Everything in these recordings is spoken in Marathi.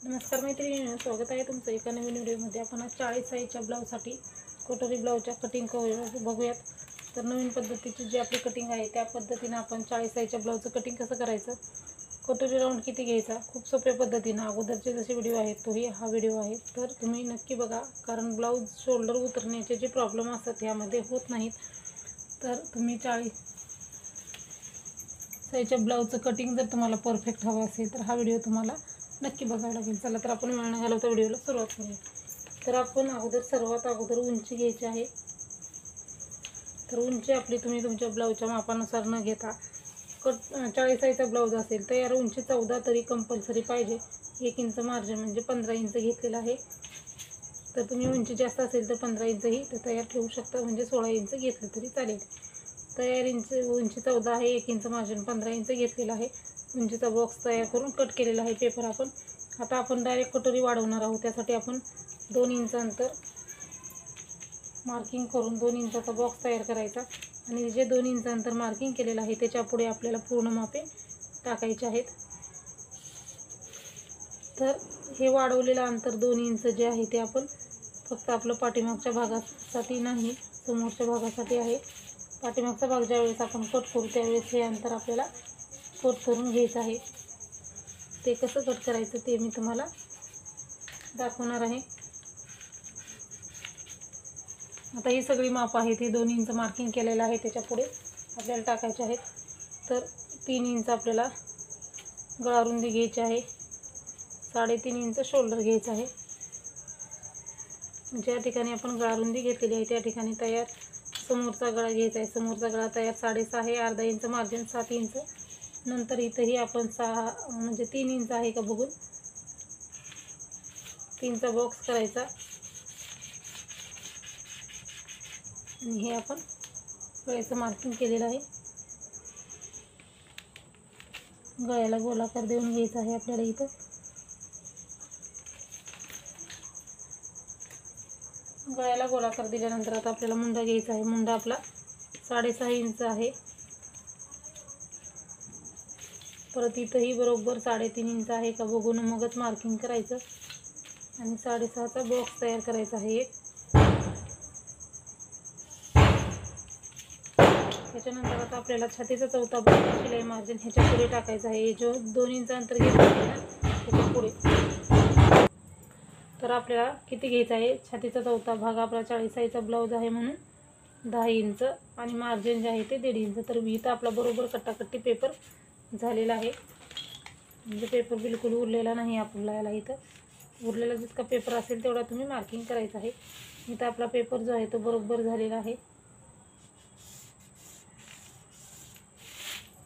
नमस्कार मैत्रिणींनो, स्वागत आहे तुमचं एका नवीन व्हिडिओमध्ये। आपण आज 40 साईजच्या ब्लाऊजसाठी कटोरी ब्लाऊजच्या कटिंग बघूयात। तर नवीन पद्धतीची जी आपली कटिंग आहे त्या पद्धतीने आपण 40 साईजच्या ब्लाऊजचं कटिंग कसं करायचं, कटोरी राऊंड किती घ्यायचा, खूप सोप्या पद्धतीने अगोदरचे जसे व्हिडिओ आहेत तोही हा व्हिडिओ आहे। तर तुम्ही नक्की बघा, कारण ब्लाऊज शोल्डर उतरण्याचे जे प्रॉब्लेम असतात यामध्ये होत नाहीत। तर तुम्ही 40 साईजच्या ब्लाऊजचं कटिंग जर तुम्हाला परफेक्ट हवं असेल तर हा व्हिडिओ तुम्हाला नक्की बघावं लागेल। चला तर आपण वेळ न घालवता व्हिडिओला सुरुवात करूया। तर आपण सर्वात अगोदर उंची घ्यायची आहे। तर उंची आपली तुम्ही तुमच्या ब्लाऊजच्या मापानुसार न घेता 40 साईजचा ब्लाऊज असेल तर यार उंची 14 तरी कंपल्सरी पाहिजे। 1 इंच मार्जिन म्हणजे 15 इंच घेतलेला आहे। तर तुम्ही उंची जास्त असेल तर 15 इंचही तयार ठेवू शकता, म्हणजे 16 इंच घेतलं तरी चालेल। तयार उंची 14 आहे, 1 इंच मार्जिन 15 इंच घेतलेला आहे। उंचीचा बॉक्स तयार करून कट केलेला आहे पेपर आपण। आता आपण डायरेक्ट कटोरी वाढवणार आहोत, त्यासाठी आपण 2 इंच अंतर मार्किंग करून 2 इंचाचा बॉक्स तयार करायचा आणि जे 2 इंच अंतर मार्किंग केलेलं आहे त्याच्या पुढे आपल्याला पूर्ण मापे टाकायचे आहेत। तर हे वाढवलेलं अंतर 2 इंच जे आहे ते आपण फक्त आपलं पाठीमागच्या भागासाठी नाही, समोरच्या भागासाठी आहे। पाठीमागचा भाग ज्यावेळेस आपण कट करू त्यावेळेस हे अंतर आपल्याला कट करून घ्यायचं आहे। ते कसं कट करायचं ते मी तुम्हाला दाखवणार आहे। आता ही सगळी माप आहेत, हे 2 इंच मार्किंग केलेलं आहे त्याच्या पुढे आपल्याला टाकायचे आहेत। तर 3 इंच आपल्याला गळा रुंदी घ्यायची आहे, 3.5 इंच शोल्डर घ्यायचं आहे। ज्या ठिकाणी आपण गळा रुंदी घेतलेली आहे त्या ठिकाणी तयार समोरचा गळा घ्यायचा आहे। समोरचा गळा तयार 6.5 आहे, अर्धा इंच मार्जिन 7 इंच। नंतर इथंही आपण 6 म्हणजे 3 इंच आहे का बघून 3चा बॉक्स करायचा आणि हे आपण गळ्याचं मार्किंग केलेलं आहे। गळ्याला गोलाकार देऊन घ्यायचा आहे आपल्याला। इथं गळ्याला गोलाकार दिल्यानंतर आता आपल्याला मुंडा घ्यायचा आहे। मुंडा आपला 6.5 इंच आहे। परत इथंही बरोबर 3.5 इंच आहे का बघून मगच मार्किंग करायचं आणि 6.5चा बॉक्स तयार करायचा आहे एक। त्याच्यानंतर आता आपल्याला छातीचा चौथा भाग शिलाई मार्जिन ह्याच्या पुढे टाकायचा आहे। जो 2 इंच अंतर घेतलं आहे ना त्याच्या पुढे। तर आपल्याला किती घ्यायचं आहे, छातीचा चौथा भाग आपला 40 साईजचा ब्लाऊज आहे म्हणून 10 इंच आणि मार्जिन जे आहे ते 1.5 इंच। तर इथं आपला बरोबर कट्टाकट्टी पेपर झालेला आहे, म्हणजे पेपर बिलकुल उरलेला नाही आपल्याला। इथं उरलेला जितका पेपर असेल तेवढा तुम्ही मार्किंग करायचं आहे। इथं आपला पेपर जो आहे तो बरोबर झालेला आहे।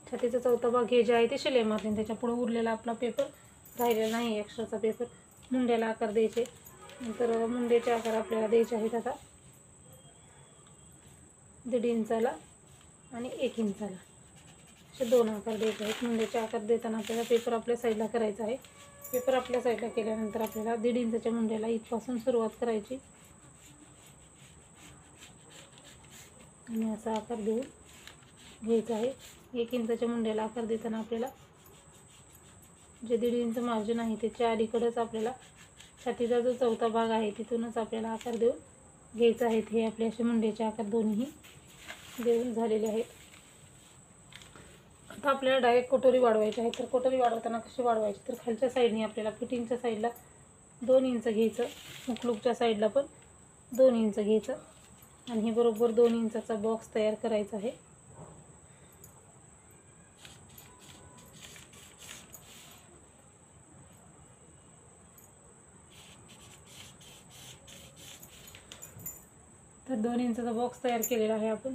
छातीचा चौथा भाग हे जे आहे ते शिलाई मार्जिन, त्याच्या पुढे उरलेला आपला पेपर राहिलेला नाही, एक्स्ट्राचा पेपर। मुंड्याला आकार द्यायचे, नंतर मुंड्याचे आकार आपल्याला द्यायचे आहेत आता 1.5 इंचाला आणि 1 इंचाला, असे 2 आकार द्यायचे आहेत। मुंड्याचे आकार देताना आपल्याला पेपर आपल्या साईडला करायचा आहे। पेपर आपल्या साईडला केल्यानंतर आपल्याला 1.5 इंचाच्या मुंड्याला इथपासून सुरुवात करायची आणि असा आकार देऊन घ्यायचा आहे। 1 इंचाच्या मुंड्याला आकार देताना आपल्याला जे 1.5 इंच मार्जिन आहे त्याच्या अलीकडेच आपल्याला छातीचा जो चौथा भाग आहे तिथूनच आपल्याला आकार देऊन घ्यायचा आहे। हे आपले असे मुंड्याचे आकार दोन्ही देऊन झालेले आहेत। आता आपल्याला डायरेक्ट कटोरी वाढवायची आहे। तर कटोरी वाढवताना कशी वाढवायची, तर खालच्या साईडने आपल्याला फिटिंगच्या साईडला 2 इंच घ्यायचं, हुकलूकच्या साईडला पण 2 इंच घ्यायचं आणि हे बरोबर 2 इंचाचा बॉक्स तयार करायचा आहे। तर 2 इंचाचा बॉक्स तयार केलेला आहे आपण।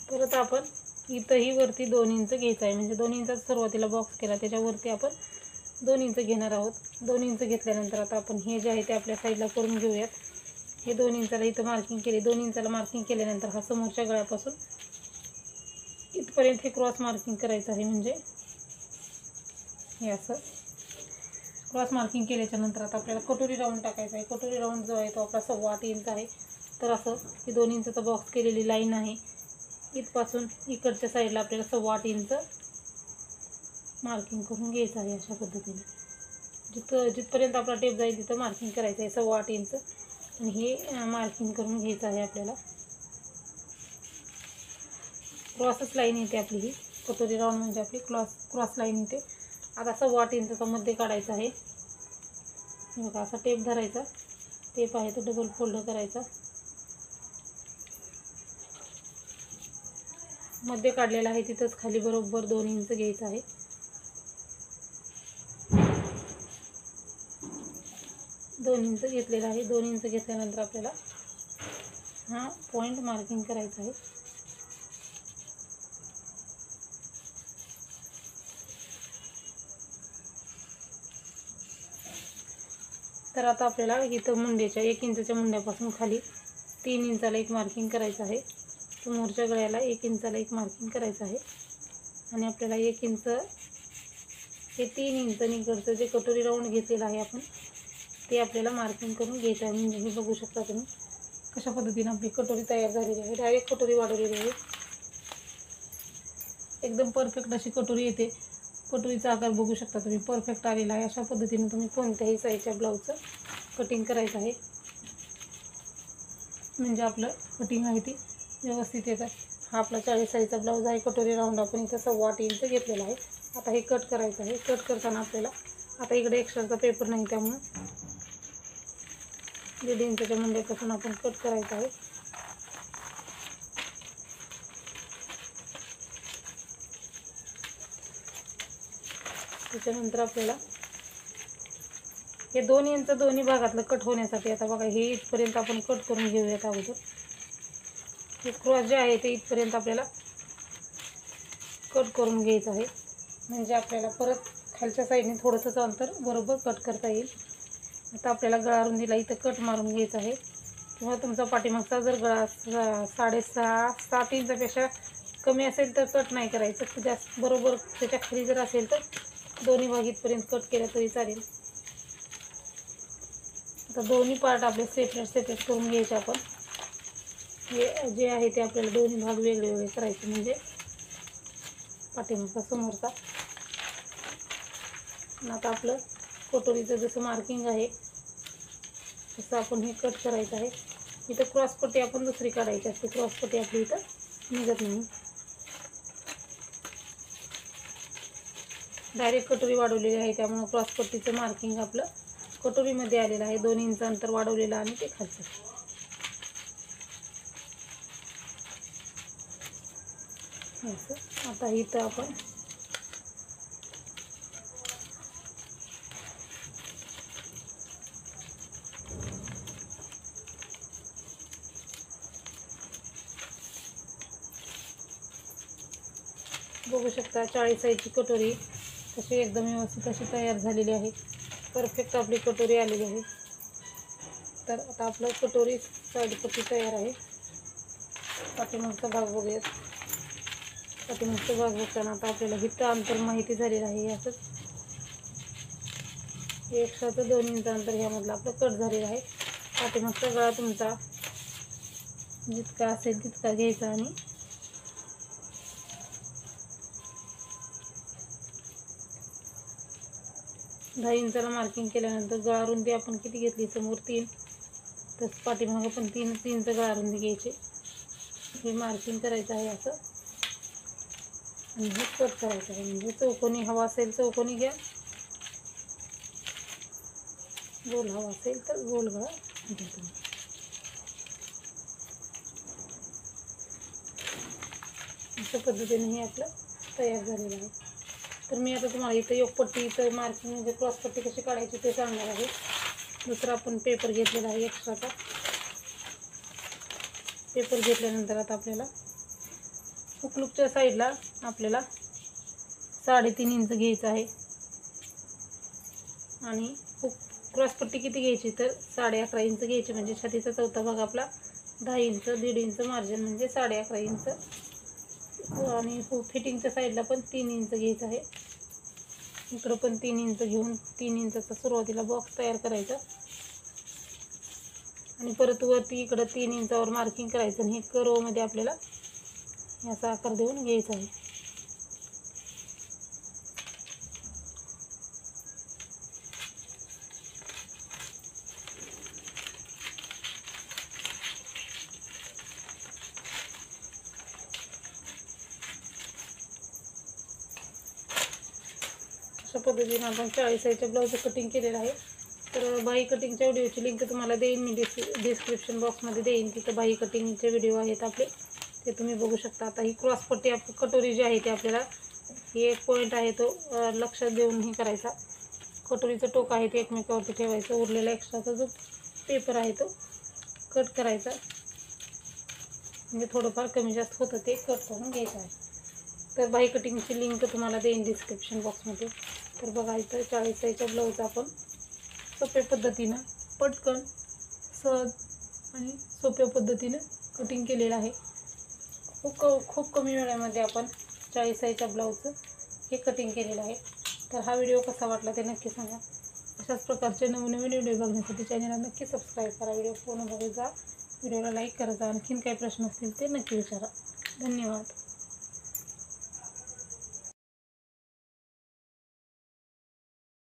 परत आपण इथंही वरती 2 इंच घ्यायचं आहे, म्हणजे 2 इंचाचा सुरुवातीला बॉक्स केला त्याच्यावरती आपण 2 इंच घेणार आहोत। 2 इंच घेतल्यानंतर आता आपण हे जे आहे ते आपल्या साईडला करून घेऊयात। हे 2 इंचाला इथं मार्किंग केले। 2 इंचाला मार्किंग केल्यानंतर हा समोरच्या गळ्यापासून इथपर्यंत हे क्रॉस मार्किंग करायचं आहे, म्हणजे हे असं क्रॉस मार्किंग केल्याच्या नंतर आता आपल्याला कटोरी राऊंड टाकायचा आहे। कटोरी राऊंड जो आहे तो आपला 8.25 इंच आहे। तर असं ही 2 इंचाचा बॉक्स केलेली लाईन आहे, इथपासून इकडच्या साईडला आपल्याला 8.25 इंच मार्किंग करून घ्यायचं आहे अशा पद्धतीने. जिथपर्यंत आपला टेप जाईल तिथं मार्किंग करायचं आहे 8.25 इंच आणि हे मार्किंग करून घ्यायचं आहे आपल्याला. क्रॉसच लाईन येते आपली, ही कटोरी राऊंड म्हणजे आपली क्रॉस लाईन येते. आता 8.25 इंचाचा मध्ये काढायचा आहे. बघा असा टेप धरायचा, टेप आहे तो डबल फोल्ड करायचा. मध्ये काढलेला आहे तिथंच खाली बरोबर 2 इंच घ्यायचं आहे. 2 इंच घेतलेला आहे. 2 इंच घेतल्यानंतर आपल्याला हा पॉईंट मार्किंग करायचा आहे. तर आता आपल्याला इथं मुंड्याच्या 1 इंचच्या मुंड्यापासून खाली 3 इंचाला एक मार्किंग करायचं आहे. समोरच्या गळ्याला 1 इंचाला एक मार्किंग करायचं आहे. आणि आपल्याला 1 इंच हे 3 इंच निकडचं जे कटोरी राऊंड घेतलेलं आहे आपण ते आपल्याला मार्किंग करून घ्यायचं आहे. म्हणजे हे बघू शकता तुम्ही कशा पद्धतीने आपली कटोरी तयार झालेली आहे. डायरेक्ट कटोरी वाढवलेली आहे. एकदम परफेक्ट अशी कटोरी येते. कटोरीचा आकार बघू शकता तुम्ही परफेक्ट आलेला आहे. अशा पद्धतीने तुम्ही कोणत्याही साईजच्या ब्लाऊजचं कटिंग करायचं आहे. म्हणजे आपलं कटिंग आहे ती व्यवस्थित येतं. हा आपला 40 साईजचा ब्लाऊज आहे. कटोरी राऊंड आपण इथं 8.25 इंच घेतलेला आहे. आता हे कट करायचं आहे. कट करताना आपल्याला आता इकडे एक्स्ट्राचा पेपर नाही त्यामुळे 1.5 इंचच्या मुंड्यापासून आपण कट करायचं आहे. त्याच्यानंतर आपल्याला हे 2 इंच दोन्ही भागातलं कट होण्यासाठी आता बघा हे इथपर्यंत आपण कट करून घेऊयात अगोदर. हे क्रॉस जे आहे ते इथपर्यंत आपल्याला कट करून घ्यायचं आहे. म्हणजे आपल्याला परत खालच्या साईडने थोडंसं अंतर बरोबर कट करता येईल. आता आपल्याला गळा रुंदीला इथं कट मारून घ्यायचं आहे. किंवा तुमचा पाठीमागचा जर गळा 6.5-7 इंचापेक्षा कमी असेल तर कट नाही करायचं. जास्त बरोबर त्याच्या खाली जर असेल तर दोन्ही भाग इथपर्यंत कट केला तरी चालेल. आता दोन्ही पार्ट आपले सेपरेट करून घ्यायचे आपण. हे जे आहे ते आपल्याला दोन्ही भाग वेगळे वेगळे करायचे. म्हणजे पाठीमागचा समोरचा. आता आपलं कटोरीचं जसं मार्किंग आहे तसं आपण हे कट करायचं आहे. इथं क्रॉसपट्टी आपण दुसरी काढायची असते. क्रॉसपट्टी आपली इथं निघत नाही. डायरेक्ट कटोरी वाढवलेली आहे त्यामुळे क्रॉसपट्टीचं मार्किंग आपलं कटोरीमध्ये आलेलं आहे. 2 इंच अंतर वाढवलेलं आणि ते खालचं. असं आता इथं आपण बघू शकता 40 साईजची कटोरी कशी एकदम व्यवस्थित अशी तयार झालेली आहे. परफेक्ट आपली कटोरी आलेली आहे. तर आता आपलं कटोरी साईडपट्टी तयार आहे. पाठीमागचा भाग बघूयात. पाठीमागचा भाग बघताना आता आपल्याला इथं अंतर माहिती झालेलं आहे. असंच एक्स्ट्राचं 2 इंच अंतर ह्यामधलं आपलं कट झालेलं आहे. पाठीमागचा गळा तुमचा जितका असेल तितका घ्यायचा आणि दहा इंचाला मार्किंग केल्यानंतर गळा रुंदी आपण किती घेतली समोर 3 तर पाठीमागं पण 3 इंच गळा रुंदी घ्यायची. हे मार्किंग करायचं आहे असं आणि हे कट करायचं आहे. म्हणजे चौकोनी हवा असेल चौकोनी घ्या, गोल हवा असेल तर गोल गळा घ्या तुम्ही. अशा पद्धतीने हे आपलं तयार झालेलं आहे. तर मी आता तुम्हाला इथं योगपट्टी इथं मार्किंग म्हणजे क्रॉसपट्टी कशी काढायची ते सांगणार आहे. दुसरा आपण पेपर घेतलेला आहे एक्स्ट्राचा. पेपर घेतल्यानंतर आता आपल्याला हुकलूकच्या साईडला आपल्याला 3.5 इंच घ्यायचं आहे आणि क्रॉसपट्टी किती घ्यायची तर 11.5 इंच घ्यायची. म्हणजे छातीचा चौथा भाग आपला 10 इंच 1.5 इंच मार्जिन म्हणजे 11.5 इंच. आणि फिटिंगच्या साईडला पण 3 इंच घ्यायचं आहे. इकडं पण 3 इंच घेऊन 3 इंचाचा सुरुवातीला बॉक्स तयार करायचा आणि परत वरती इकडं 3 इंचावर मार्किंग करायचं आणि हे कर्वमध्ये आपल्याला याचा आकार देऊन घ्यायचा आहे. अशा पद्धतीने आपण 40 साईजच्या ब्लाऊजचं कटिंग केलेलं आहे. तर बाही कटिंगच्या व्हिडिओची लिंक तुम्हाला देईन मी डिस्क्रिप्शन बॉक्समध्ये देईन. तिथं बाही कटिंगचे व्हिडिओ आहेत आपले, ते तुम्ही बघू शकता. आता ही क्रॉसपट्टी कटोरी जी आहे ती आपल्याला ही एक पॉईंट आहे तो लक्षात देऊन हे करायचा. कटोरीचं टोक आहे ते एकमेकावरती ठेवायचं. उरलेला एक्स्ट्राचा जो पेपर आहे तो कट करायचा, म्हणजे थोडंफार कमी जास्त होतं ते कट करून घ्यायचं आहे. तर बाही कटिंगची लिंक तुम्हाला देईन डिस्क्रिप्शन बॉक्समध्ये. तर बघा इथं 40 साईजच्या ब्लाऊज आपण सोप्या पद्धतीनं पटकन सहज आणि सोप्या पद्धतीनं कटिंग केलेलं आहे. खूप कमी वेळामध्ये आपण 40 साईजच्या ब्लाऊजचं हे कटिंग केलेलं आहे. तर हा व्हिडिओ कसा वाटला ते नक्की सांगा. अशाच प्रकारचे नवीन व्हिडिओ बघण्यासाठी चॅनलला नक्की सबस्क्राईब करा. व्हिडिओ पूर्ण बघत जा, व्हिडिओला लाईक करा. आणखीन काही प्रश्न असतील ते नक्की विचारा. धन्यवाद.